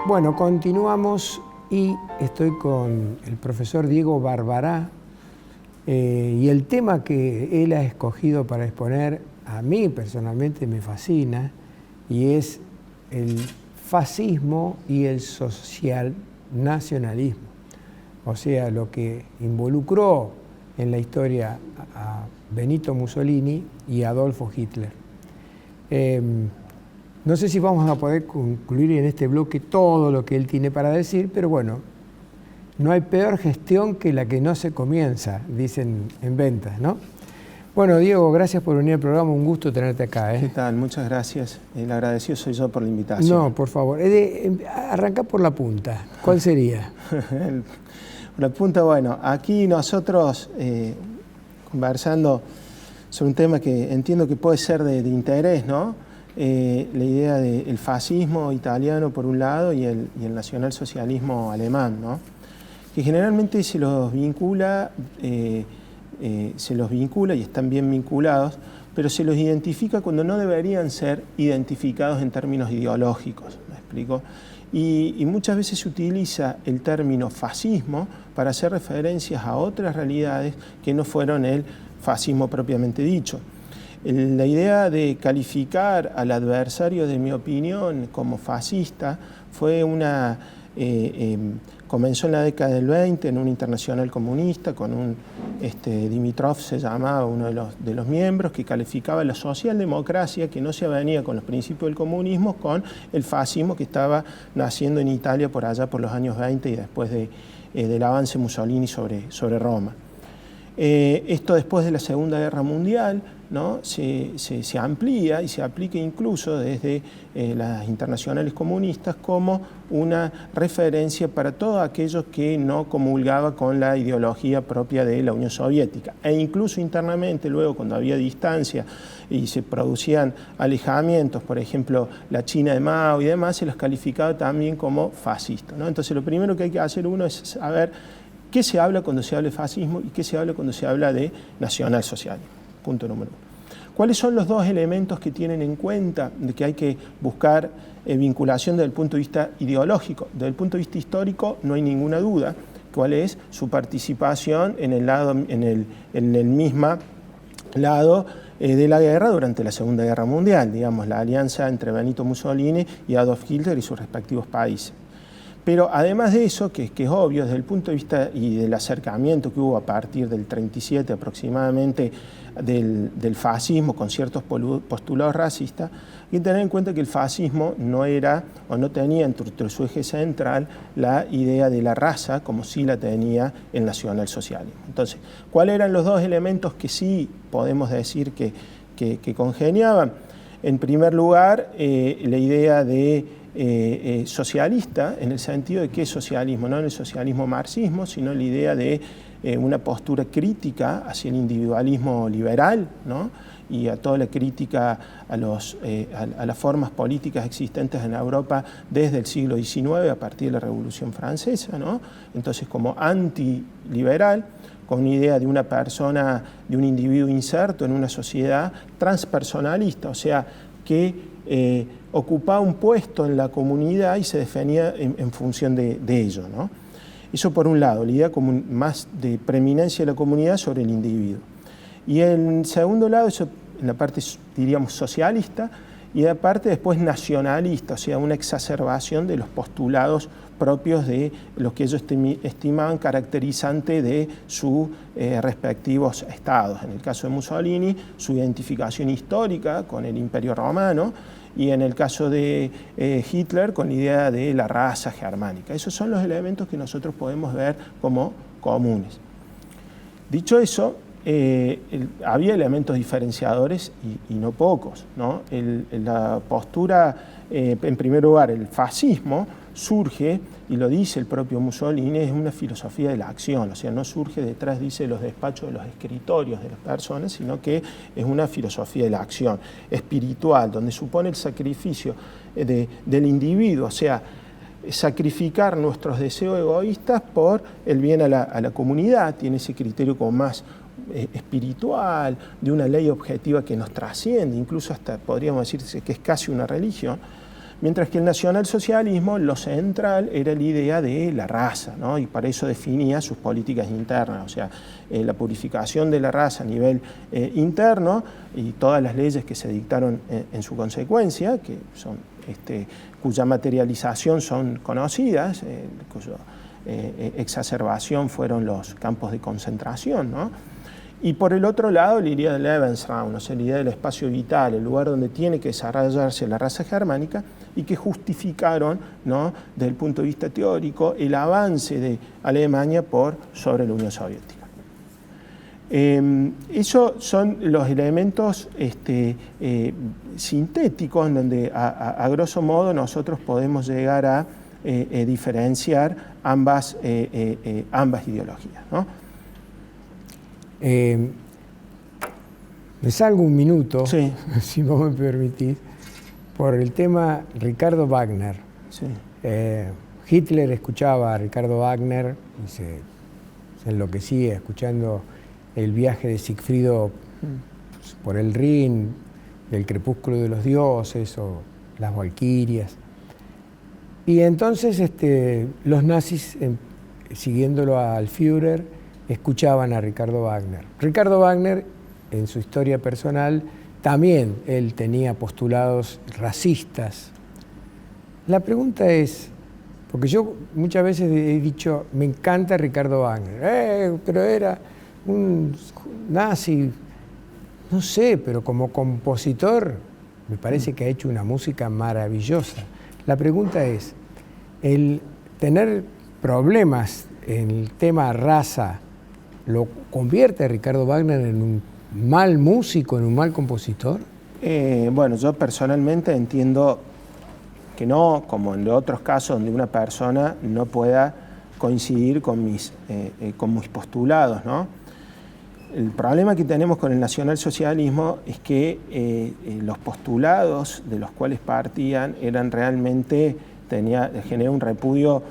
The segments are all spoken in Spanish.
Bueno, continuamos y estoy con el profesor Diego Barbará y el tema que él ha escogido para exponer a mí personalmente me fascina y es el fascismo y el socialnacionalismo, o sea, lo que involucró en la historia a Benito Mussolini y Adolfo Hitler. No sé si vamos a poder concluir en este bloque todo lo que él tiene para decir, pero bueno, no hay peor gestión que la que no se comienza, dicen en ventas, ¿no? Bueno, Diego, gracias por venir al programa, un gusto tenerte acá. ¿Qué tal? Muchas gracias. El agradecido soy yo por la invitación. No, por favor, arranca por la punta. ¿Cuál sería? La punta, bueno, aquí nosotros conversando sobre un tema que entiendo que puede ser de interés, ¿no? La idea del fascismo italiano por un lado y el nacionalsocialismo alemán, ¿no? Que generalmente se los vincula y están bien vinculados, pero se los identifica cuando no deberían ser identificados en términos ideológicos, ¿me explico? Y muchas veces se utiliza el término fascismo para hacer referencias a otras realidades que no fueron el fascismo propiamente dicho. La idea de calificar al adversario de mi opinión como fascista fue comenzó en la década del 20 en un internacional comunista con Dimitrov se llamaba uno de los miembros, que calificaba la socialdemocracia que no se avenía con los principios del comunismo con el fascismo que estaba naciendo en Italia por allá por los años 20 y después del avance Mussolini sobre Roma. Esto después de la Segunda Guerra Mundial, ¿no? se amplía y se aplica incluso desde las internacionales comunistas como una referencia para todos aquellos que no comulgaba con la ideología propia de la Unión Soviética. E incluso internamente, luego cuando había distancia y se producían alejamientos, por ejemplo, la China de Mao y demás, se los calificaba también como fascistas, ¿no? Entonces lo primero que hay que hacer uno es saber qué se habla cuando se habla de fascismo y qué se habla cuando se habla de nacionalsocialismo. Punto número 1. ¿Cuáles son los dos elementos que tienen en cuenta de que hay que buscar vinculación desde el punto de vista ideológico? Desde el punto de vista histórico no hay ninguna duda cuál es su participación en el mismo lado de la guerra durante la Segunda Guerra Mundial, digamos, la alianza entre Benito Mussolini y Adolf Hitler y sus respectivos países. Pero además de eso, que es obvio, desde el punto de vista y del acercamiento que hubo a partir del 37 aproximadamente del fascismo con ciertos postulados racistas, hay que tener en cuenta que el fascismo no era o no tenía entre su eje central la idea de la raza como sí la tenía el nacionalsocialismo. Entonces, ¿cuáles eran los dos elementos que sí podemos decir que congeniaban? En primer lugar, la idea de socialista, en el sentido de qué socialismo, no en el socialismo marxismo, sino la idea de una postura crítica hacia el individualismo liberal, ¿no? Y a toda la crítica a las formas políticas existentes en Europa desde el siglo XIX, a partir de la Revolución Francesa, ¿no? Entonces, como antiliberal, con una idea de una persona, de un individuo inserto en una sociedad transpersonalista, o sea, que ocupaba un puesto en la comunidad y se definía en función de ello, ¿no? Eso por un lado, la idea como más de preeminencia de la comunidad sobre el individuo. Y en segundo lado, eso en la parte, diríamos, socialista, y aparte después nacionalista, o sea, una exacerbación de los postulados propios de los que ellos estimaban caracterizante de sus respectivos estados. En el caso de Mussolini, su identificación histórica con el Imperio Romano, y en el caso de Hitler, con la idea de la raza germánica. Esos son los elementos que nosotros podemos ver como comunes. Dicho eso, había elementos diferenciadores y no pocos, ¿no? La postura, en primer lugar, el fascismo surge, y lo dice el propio Mussolini, es una filosofía de la acción, o sea, no surge detrás, dice, de los despachos de los escritorios de las personas, sino que es una filosofía de la acción espiritual, donde supone el sacrificio del individuo, o sea, sacrificar nuestros deseos egoístas por el bien a la comunidad. Tiene ese criterio como más espiritual, de una ley objetiva que nos trasciende, incluso hasta podríamos decir que es casi una religión, Mientras que el nacionalsocialismo, lo central era la idea de la raza, ¿no? Y para eso definía sus políticas internas, o sea, la purificación de la raza a nivel interno y todas las leyes que se dictaron en su consecuencia, que son, cuya materialización son conocidas, cuya exacerbación fueron los campos de concentración, ¿no? Y por el otro lado, la idea del Lebensraum, o sea, la idea del espacio vital, el lugar donde tiene que desarrollarse la raza germánica, y que justificaron, ¿no?, desde el punto de vista teórico, el avance de Alemania por sobre la Unión Soviética. Esos son los elementos sintéticos en donde, a grosso modo, nosotros podemos llegar a diferenciar ambas ideologías, ¿no? Me salgo un minuto, sí, si vos me permitís, por el tema Ricardo Wagner. Sí. Hitler escuchaba a Ricardo Wagner y se enloquecía escuchando el viaje de Sigfrido por el Rin, del crepúsculo de los dioses o las valquirias. Y entonces los nazis, siguiéndolo al Führer, escuchaban a Ricardo Wagner. Ricardo Wagner, en su historia personal, también él tenía postulados racistas. La pregunta es, porque yo muchas veces he dicho, me encanta Ricardo Wagner, pero era un nazi, no sé, pero como compositor me parece que ha hecho una música maravillosa. La pregunta es, el tener problemas en el tema raza, ¿lo convierte a Ricardo Wagner en un mal músico, en un mal compositor? Bueno, yo personalmente entiendo que no, como en otros casos donde una persona no pueda coincidir con mis postulados, ¿no? El problema que tenemos con el nacionalsocialismo es que los postulados de los cuales partían eran realmente, genera un repudio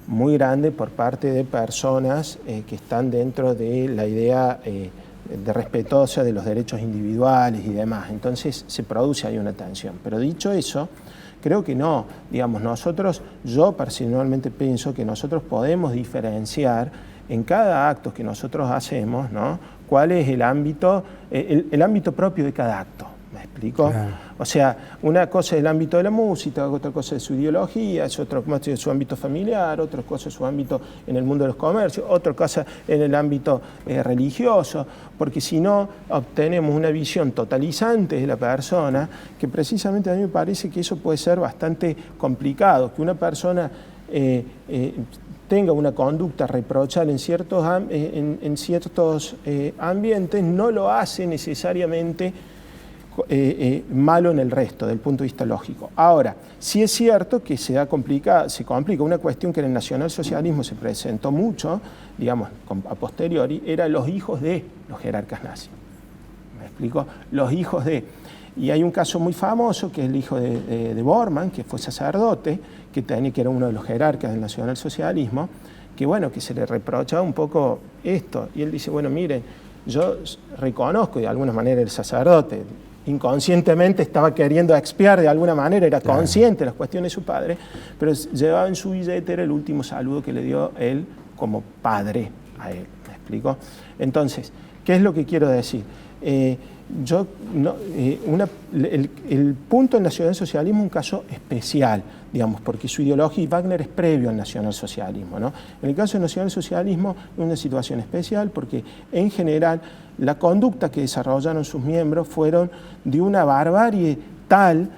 muy grande por parte de personas que están dentro de la idea de respetuosa de los derechos individuales y demás. Entonces se produce ahí una tensión. Pero dicho eso, creo que no. Digamos, yo personalmente pienso que nosotros podemos diferenciar en cada acto que nosotros hacemos, ¿no?, cuál es el ámbito propio de cada acto. ¿Me explico? Claro. O sea, una cosa es el ámbito de la música, otra cosa es su ideología, es otra cosa es su ámbito familiar, otra cosa es su ámbito en el mundo de los comercios, otra cosa en el ámbito religioso, porque si no obtenemos una visión totalizante de la persona, que precisamente a mí me parece que eso puede ser bastante complicado, que una persona tenga una conducta reprochable en ciertos ambientes, no lo hace necesariamente malo en el resto, del punto de vista lógico. Ahora, sí es cierto que se complica una cuestión que en el nacionalsocialismo se presentó mucho, digamos, a posteriori, eran los hijos de los jerarcas nazis. ¿Me explico? Los hijos de... Y hay un caso muy famoso, que es el hijo de Bormann, que fue sacerdote, que era uno de los jerarcas del nacionalsocialismo, que bueno, que se le reprochaba un poco esto. Y él dice, bueno, miren, yo reconozco de alguna manera el sacerdote, inconscientemente estaba queriendo expiar de alguna manera, era consciente de las cuestiones de su padre, pero llevaba en su billetera el último saludo que le dio él como padre a él. ¿Me explico? Entonces, ¿qué es lo que quiero decir? El punto del nacionalsocialismo es un caso especial, digamos, porque su ideología, y Wagner es previo al nacionalsocialismo, ¿no? En el caso del nacionalsocialismo es una situación especial porque en general la conducta que desarrollaron sus miembros fueron de una barbarie tal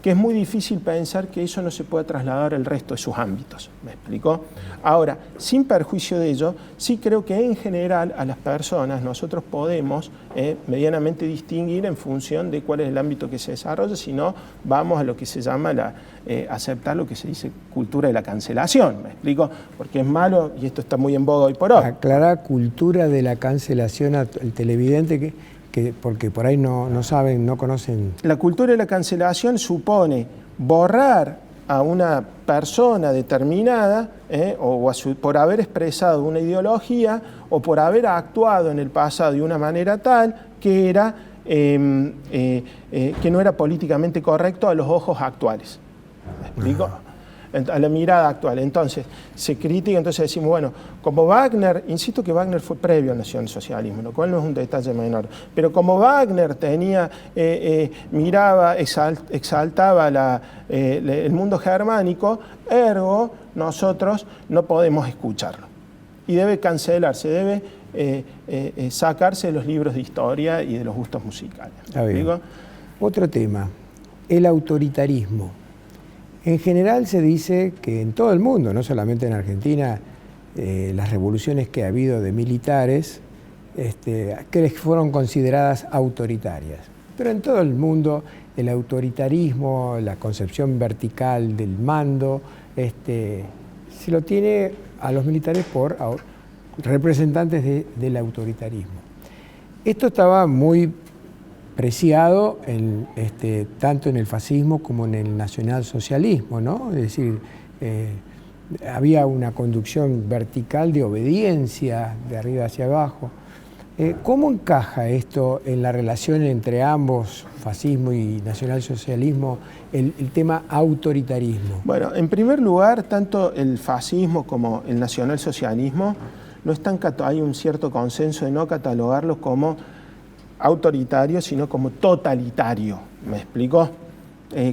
que es muy difícil pensar que eso no se pueda trasladar al resto de sus ámbitos. ¿Me explicó? Ahora, sin perjuicio de ello, sí creo que en general a las personas nosotros podemos medianamente distinguir en función de cuál es el ámbito que se desarrolla, si no vamos a lo que se llama aceptar lo que se dice cultura de la cancelación. ¿Me explico? Porque es malo, y esto está muy en boga hoy por hoy. Aclarar cultura de la cancelación al televidente porque por ahí no saben, no conocen. La cultura de la cancelación supone borrar a una persona determinada por haber expresado una ideología o por haber actuado en el pasado de una manera tal que no era políticamente correcto a los ojos actuales. ¿Me explico? A la mirada actual. Entonces, se critica, entonces decimos, bueno, como Wagner, insisto que Wagner fue previo al nacionalsocialismo, lo cual no es un detalle menor, pero como Wagner tenía, miraba, exaltaba el mundo germánico, ergo, nosotros no podemos escucharlo. Y debe cancelarse, debe sacarse de los libros de historia y de los gustos musicales. Otro tema, el autoritarismo. En general se dice que en todo el mundo, no solamente en Argentina, las revoluciones que ha habido de militares que fueron consideradas autoritarias. Pero en todo el mundo el autoritarismo, la concepción vertical del mando, se lo tiene a los militares por representantes del autoritarismo. Esto estaba muy preciado tanto en el fascismo como en el nacionalsocialismo, ¿no? Es decir, había una conducción vertical de obediencia de arriba hacia abajo. ¿Cómo encaja esto en la relación entre ambos, fascismo y nacionalsocialismo, el tema autoritarismo? Bueno, en primer lugar, tanto el fascismo como el nacionalsocialismo no están, hay un cierto consenso de no catalogarlos como autoritario, sino como totalitario. ¿Me explico?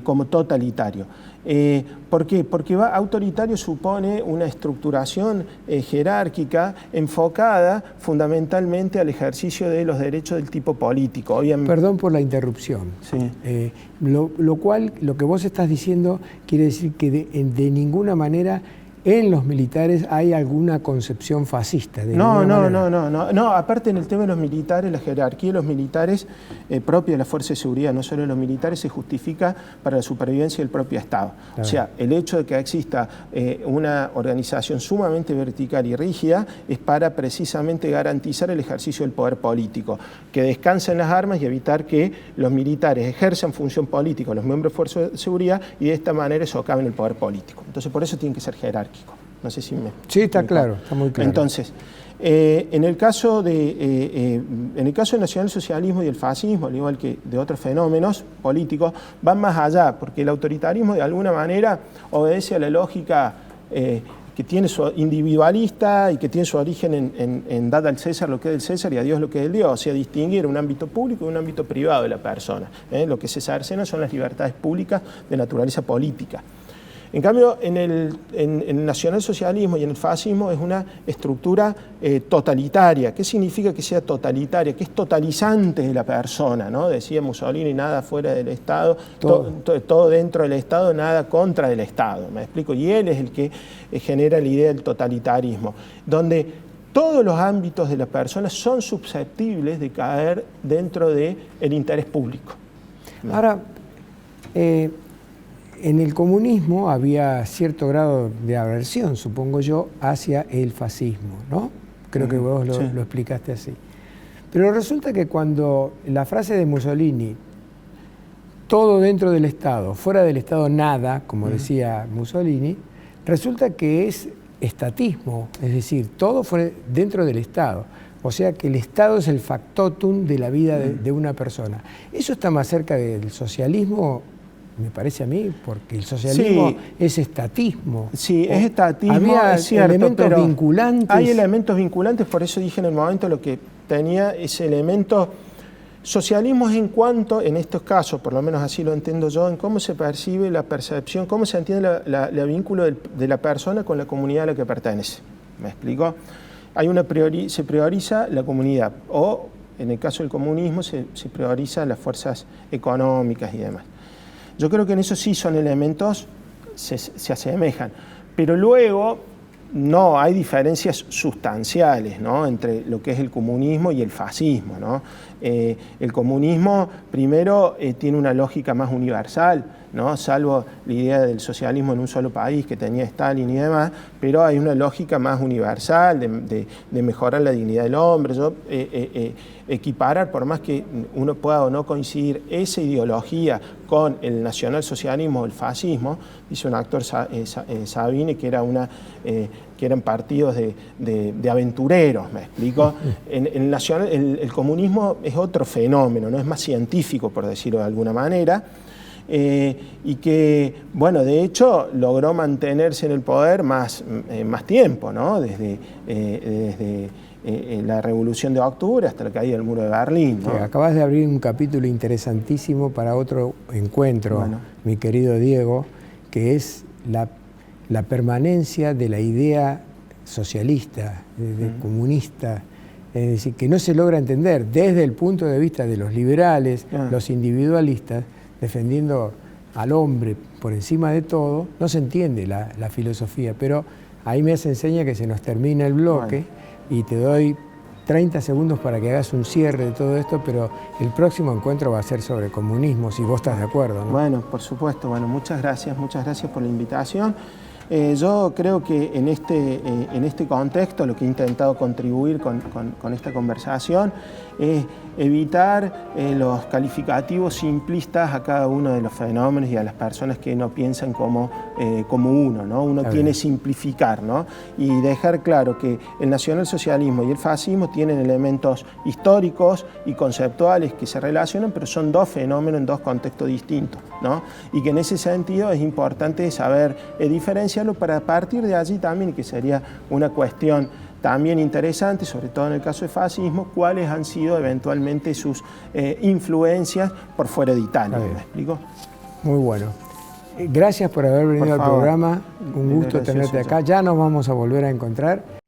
Como totalitario. ¿Por qué? Porque autoritario supone una estructuración jerárquica enfocada fundamentalmente al ejercicio de los derechos del tipo político. Obviamente. Perdón por la interrupción. Sí. Lo que vos estás diciendo quiere decir que de ninguna manera en los militares hay alguna concepción fascista. No, aparte en el tema de los militares, la jerarquía de los militares propia de la Fuerza de Seguridad, no solo de los militares, se justifica para la supervivencia del propio Estado. Claro. O sea, el hecho de que exista una organización sumamente vertical y rígida es para precisamente garantizar el ejercicio del poder político, que descansen las armas y evitar que los militares ejerzan función política, los miembros de Fuerza de Seguridad, y de esta manera socaven el poder político. Entonces, por eso tiene que ser jerárquico. No sé si me... Sí, está claro, está muy claro. Entonces, en el caso del nacionalsocialismo y el fascismo, al igual que de otros fenómenos políticos, van más allá, porque el autoritarismo de alguna manera obedece a la lógica que tiene su individualista y que tiene su origen en dar al César lo que es del César y a Dios lo que es del Dios, o sea, distinguir un ámbito público y un ámbito privado de la persona. Lo que se cercena son las libertades públicas de naturaleza política. En cambio, en el nacionalsocialismo y en el fascismo es una estructura totalitaria. ¿Qué significa que sea totalitaria? Que es totalizante de la persona, ¿no? Decía Mussolini, nada fuera del Estado, todo dentro del Estado, nada contra el Estado. ¿Me explico? Y él es el que genera la idea del totalitarismo, donde todos los ámbitos de la persona son susceptibles de caer dentro del interés público. ¿No? Ahora, en el comunismo había cierto grado de aversión, supongo yo, hacia el fascismo, ¿no? Creo que vos lo explicaste así. Pero resulta que cuando la frase de Mussolini, todo dentro del Estado, fuera del Estado nada, como decía Mussolini, resulta que es estatismo, es decir, todo fuera dentro del Estado. O sea que el Estado es el factotum de la vida de una persona. ¿Eso está más cerca del socialismo? Me parece a mí, porque el socialismo es estatismo. Sí, es estatismo, había es cierto, elementos vinculantes. Hay elementos vinculantes, por eso dije en el momento lo que tenía ese elemento. Socialismo es en cuanto, en estos casos, por lo menos así lo entiendo yo, en cómo se percibe la percepción, cómo se entiende el vínculo de la persona con la comunidad a la que pertenece. ¿Me explico? Se prioriza la comunidad, o en el caso del comunismo se prioriza las fuerzas económicas y demás. Yo creo que en eso sí son elementos, se asemejan, pero luego no hay diferencias sustanciales, ¿no?, entre lo que es el comunismo y el fascismo, ¿no? El comunismo primero tiene una lógica más universal, ¿no?, salvo la idea del socialismo en un solo país que tenía Stalin y demás, pero hay una lógica más universal de mejorar la dignidad del hombre. Yo equiparar, por más que uno pueda o no coincidir esa ideología con el nacionalsocialismo o el fascismo, dice un actor Sabine que eran partidos de aventureros, ¿me explico? El comunismo es otro fenómeno, no es más científico, por decirlo de alguna manera, y que, bueno, de hecho logró mantenerse en el poder más tiempo, ¿no? Desde la Revolución de Octubre hasta la caída del Muro de Berlín, ¿no? Sí, acabas de abrir un capítulo interesantísimo para otro encuentro, mi querido Diego, que es la permanencia de la idea socialista, comunista, es decir, que no se logra entender desde el punto de vista de los liberales, los individualistas, defendiendo al hombre por encima de todo. No se entiende la filosofía, pero ahí me hace enseña que se nos termina el bloque y te doy 30 segundos para que hagas un cierre de todo esto, pero el próximo encuentro va a ser sobre comunismo, si vos estás de acuerdo, ¿no? Bueno, por supuesto. Bueno, muchas gracias por la invitación. Yo creo que en este contexto lo que he intentado contribuir con esta conversación es evitar los calificativos simplistas a cada uno de los fenómenos y a las personas que no piensan como uno, ¿no? Uno tiene que simplificar, ¿no? Y dejar claro que el nacionalsocialismo y el fascismo tienen elementos históricos y conceptuales que se relacionan, pero son dos fenómenos en dos contextos distintos, ¿no? Y que en ese sentido es importante saber diferenciarlo para partir de allí también, que sería una cuestión también interesante, sobre todo en el caso de fascismo, cuáles han sido eventualmente sus influencias por fuera de Italia. ¿Me explico? Muy bueno. Gracias por haber venido al programa. Un gusto tenerte acá. Ya nos vamos a volver a encontrar.